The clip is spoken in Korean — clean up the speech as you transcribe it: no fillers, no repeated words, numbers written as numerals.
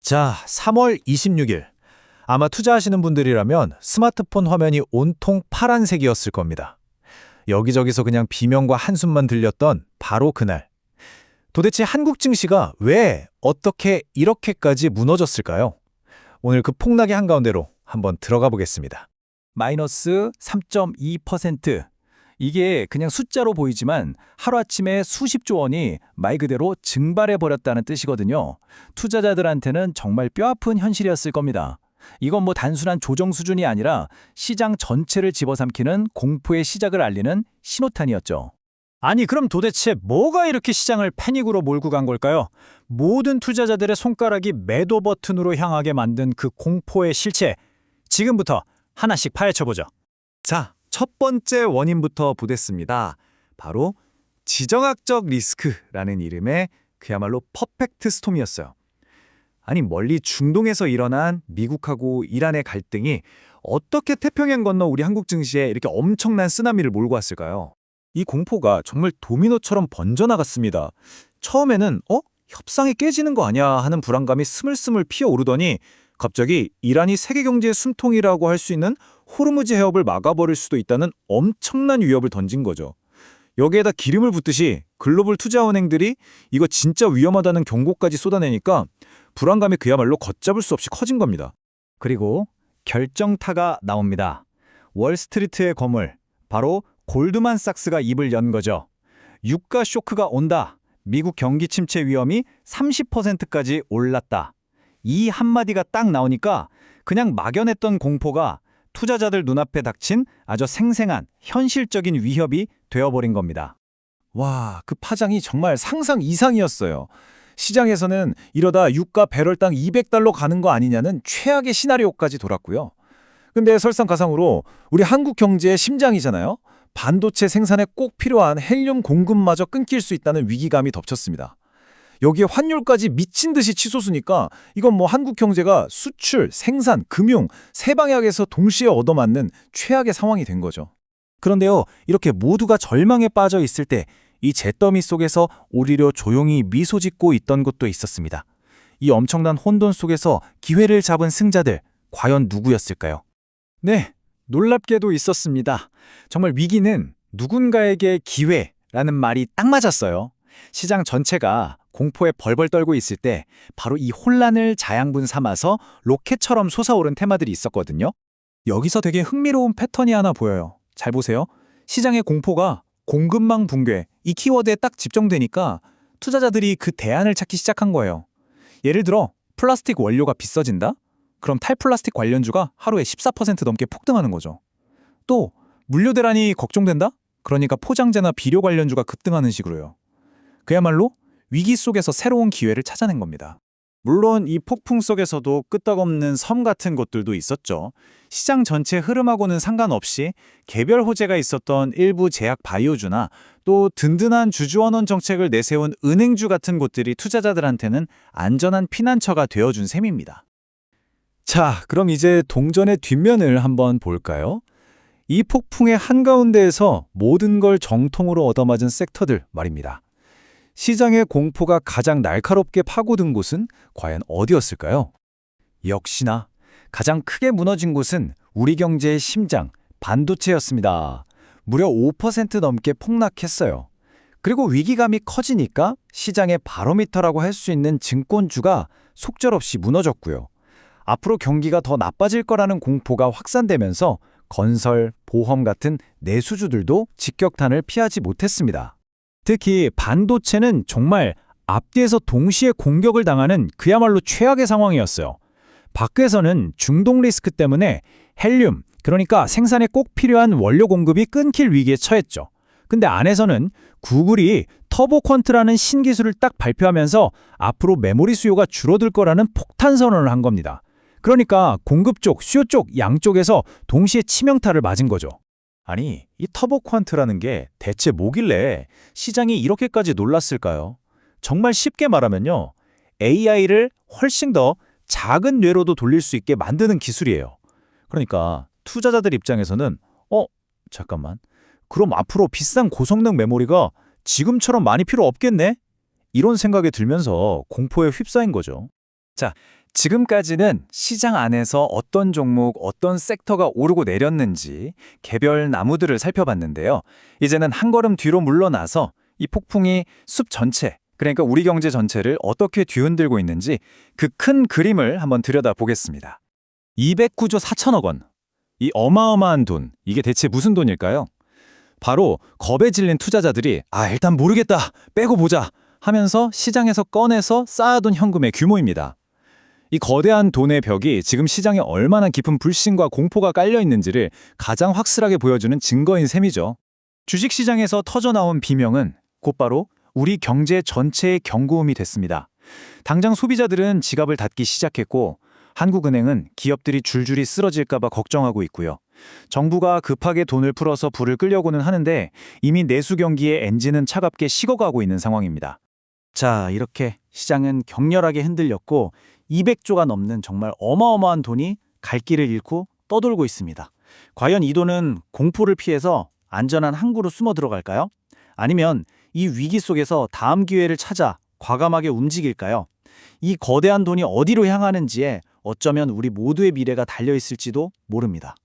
자, 3월 26일. 아마 투자하시는 분들이라면 스마트폰 화면이 온통 파란색이었을 겁니다. 여기저기서 그냥 비명과 한숨만 들렸던 바로 그날. 도대체 한국 증시가 왜, 어떻게 이렇게까지 무너졌을까요? 오늘 그 폭락의 한가운데로 한번 들어가 보겠습니다. 마이너스 3.2%. 이게 그냥 숫자로 보이지만 하루아침에 수십조 원이 말 그대로 증발해버렸다는 뜻이거든요. 투자자들한테는 정말 뼈아픈 현실이었을 겁니다. 이건 뭐 단순한 조정 수준이 아니라 시장 전체를 집어삼키는 공포의 시작을 알리는 신호탄이었죠. 아니, 그럼 도대체 뭐가 이렇게 시장을 패닉으로 몰고 간 걸까요? 모든 투자자들의 손가락이 매도 버튼으로 향하게 만든 그 공포의 실체. 지금부터 하나씩 파헤쳐보죠. 자, 첫 번째 원인부터 보겠습니다. 바로 지정학적 리스크라는 이름의 그야말로 퍼펙트 스톰이었어요. 아니, 멀리 중동에서 일어난 미국하고 이란의 갈등이 어떻게 태평양 건너 우리 한국 증시에 이렇게 엄청난 쓰나미를 몰고 왔을까요? 이 공포가 정말 도미노처럼 번져나갔습니다. 처음에는 협상이 깨지는 거 아니야 하는 불안감이 스물스물 피어오르더니 갑자기 이란이 세계 경제의 숨통이라고 할 수 있는 호르무즈 해협을 막아버릴 수도 있다는 엄청난 위협을 던진 거죠. 여기에다 기름을 붓듯이 글로벌 투자은행들이 이거 진짜 위험하다는 경고까지 쏟아내니까 불안감이 그야말로 걷잡을 수 없이 커진 겁니다. 그리고 결정타가 나옵니다. 월스트리트의 거물, 바로 골드만삭스가 입을 연 거죠. 유가 쇼크가 온다. 미국 경기 침체 위험이 30%까지 올랐다. 이 한마디가 딱 나오니까 그냥 막연했던 공포가 투자자들 눈앞에 닥친 아주 생생한 현실적인 위협이 되어버린 겁니다. 와, 그 파장이 정말 상상 이상이었어요. 시장에서는 이러다 유가 배럴당 200달러 가는 거 아니냐는 최악의 시나리오까지 돌았고요. 근데 설상가상으로 우리 한국 경제의 심장이잖아요. 반도체 생산에 꼭 필요한 헬륨 공급마저 끊길 수 있다는 위기감이 덮쳤습니다. 여기에 환율까지 미친 듯이 치솟으니까 이건 뭐 한국 경제가 수출, 생산, 금융 세 방향에서 동시에 얻어맞는 최악의 상황이 된 거죠. 그런데요, 이렇게 모두가 절망에 빠져 있을 때 이 잿더미 속에서 오히려 조용히 미소 짓고 있던 곳도 있었습니다. 이 엄청난 혼돈 속에서 기회를 잡은 승자들, 과연 누구였을까요? 네, 놀랍게도 있었습니다. 정말 위기는 누군가에게 기회라는 말이 딱 맞았어요. 시장 전체가 공포에 벌벌 떨고 있을 때 바로 이 혼란을 자양분 삼아서 로켓처럼 솟아오른 테마들이 있었거든요. 여기서 되게 흥미로운 패턴이 하나 보여요. 잘 보세요. 시장의 공포가 공급망 붕괴, 이 키워드에 딱 집중되니까 투자자들이 그 대안을 찾기 시작한 거예요. 예를 들어 플라스틱 원료가 비싸진다? 그럼 탈플라스틱 관련주가 하루에 14% 넘게 폭등하는 거죠. 또 물류 대란이 걱정된다? 그러니까 포장재나 비료 관련주가 급등하는 식으로요. 그야말로 위기 속에서 새로운 기회를 찾아낸 겁니다. 물론 이 폭풍 속에서도 끄떡없는 섬 같은 곳들도 있었죠. 시장 전체 흐름하고는 상관없이 개별 호재가 있었던 일부 제약 바이오주나 또 든든한 주주원원 정책을 내세운 은행주 같은 곳들이 투자자들한테는 안전한 피난처가 되어준 셈입니다. 자, 그럼 이제 동전의 뒷면을 한번 볼까요? 이 폭풍의 한가운데에서 모든 걸 정통으로 얻어맞은 섹터들 말입니다. 시장의 공포가 가장 날카롭게 파고든 곳은 과연 어디였을까요? 역시나 가장 크게 무너진 곳은 우리 경제의 심장, 반도체였습니다. 무려 5% 넘게 폭락했어요. 그리고 위기감이 커지니까 시장의 바로미터라고 할 수 있는 증권주가 속절없이 무너졌고요. 앞으로 경기가 더 나빠질 거라는 공포가 확산되면서 건설, 보험 같은 내수주들도 직격탄을 피하지 못했습니다. 특히 반도체는 정말 앞뒤에서 동시에 공격을 당하는 그야말로 최악의 상황이었어요. 밖에서는 중동 리스크 때문에 헬륨, 그러니까 생산에 꼭 필요한 원료 공급이 끊길 위기에 처했죠. 근데 안에서는 구글이 터보퀀트라는 신기술을 딱 발표하면서 앞으로 메모리 수요가 줄어들 거라는 폭탄 선언을 한 겁니다. 그러니까 공급 쪽, 수요 쪽 양쪽에서 동시에 치명타를 맞은 거죠. 아니, 이 터보퀀트라는 게 대체 뭐길래 시장이 이렇게까지 놀랐을까요? 정말 쉽게 말하면요, AI를 훨씬 더 작은 뇌로도 돌릴 수 있게 만드는 기술이에요. 그러니까 투자자들 입장에서는 잠깐만, 그럼 앞으로 비싼 고성능 메모리가 지금처럼 많이 필요 없겠네? 이런 생각이 들면서 공포에 휩싸인 거죠. 자, 지금까지는 시장 안에서 어떤 종목, 어떤 섹터가 오르고 내렸는지 개별 나무들을 살펴봤는데요. 이제는 한 걸음 뒤로 물러나서 이 폭풍이 숲 전체, 그러니까 우리 경제 전체를 어떻게 뒤흔들고 있는지 그 큰 그림을 한번 들여다보겠습니다. 209조 4천억 원. 이 어마어마한 돈, 이게 대체 무슨 돈일까요? 바로 겁에 질린 투자자들이 일단 모르겠다, 빼고 보자 하면서 시장에서 꺼내서 쌓아둔 현금의 규모입니다. 이 거대한 돈의 벽이 지금 시장에 얼마나 깊은 불신과 공포가 깔려 있는지를 가장 확실하게 보여주는 증거인 셈이죠. 주식시장에서 터져나온 비명은 곧바로 우리 경제 전체의 경고음이 됐습니다. 당장 소비자들은 지갑을 닫기 시작했고 한국은행은 기업들이 줄줄이 쓰러질까 봐 걱정하고 있고요. 정부가 급하게 돈을 풀어서 불을 끄려고는 하는데 이미 내수 경기의 엔진은 차갑게 식어가고 있는 상황입니다. 자, 이렇게 시장은 격렬하게 흔들렸고 200조가 넘는 정말 어마어마한 돈이 갈 길을 잃고 떠돌고 있습니다. 과연 이 돈은 공포를 피해서 안전한 항구로 숨어 들어갈까요? 아니면 이 위기 속에서 다음 기회를 찾아 과감하게 움직일까요? 이 거대한 돈이 어디로 향하는지에 어쩌면 우리 모두의 미래가 달려 있을지도 모릅니다.